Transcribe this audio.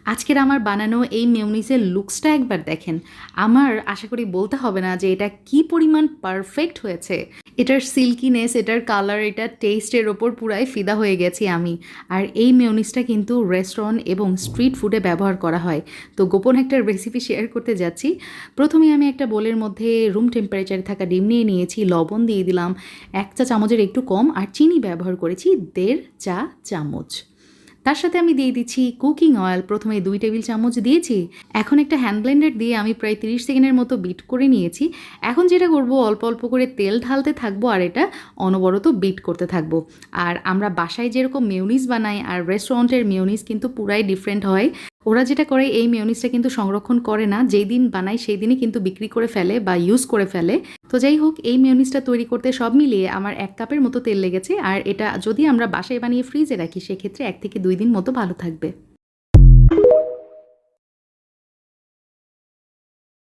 আজকের আমার বানানো এই মেয়োনিজের লুকসটা একবার দেখেন। আমার আশা করি বলতে হবে না যে এটা কি পরিমাণ পারফেক্ট হয়েছে। এটার সিল্কিনেস, এটার কালার, এটার টেস্টের ওপর পুরাই ফিদা হয়ে গেছি আমি। আর এই মেয়োনিজটা কিন্তু রেস্টুরেন্ট এবং স্ট্রিট ফুডে ব্যবহার করা হয়। তো গোপন একটা রেসিপি শেয়ার করতে যাচ্ছি। প্রথমে আমি একটা বোলের মধ্যে রুম টেম্পারেচারে থাকা ডিম নিয়ে নিয়েছি, লবণ দিয়ে দিলাম 1 চা চামচের একটু কম, আর চিনি ব্যবহার করেছি 1.5 চা চামচ। তার সাথে আমি দিয়ে দিচ্ছি কুকিং অয়েল, প্রথমে 2 টেবিল চামচ দিয়েছি। এখন একটা হ্যান্ড ব্লেন্ডার দিয়ে আমি প্রায় 30 সেকেন্ডের মতো বিট করে নিয়েছি। এখন যেটা করব, অল্প অল্প করে তেল ঢালতে থাকবো আর এটা অনবরত বিট করতে থাকবো। আর আমরা বাসায় যেরকম মেয়োনিজ বানাই আর রেস্টুরেন্টের মেয়োনিজ কিন্তু পুরাই ডিফারেন্ট হয়। ওরা যেটা করে, এই মেয়োনিজটা কিন্তু সংরক্ষণ করে না, যেই দিন বানায় সেই দিনই কিন্তু বিক্রি করে ফেলে বা ইউজ করে ফেলে। তো যাই হোক, এই মেয়োনিজটা তৈরি করতে সব মিলিয়ে আমার 1 কাপের মতো তেল লেগেছে। আর এটা যদি আমরা বাসায় বানিয়ে ফ্রিজে রাখি সেক্ষেত্রে 1 থেকে 2 দিন মতো ভালো থাকবে।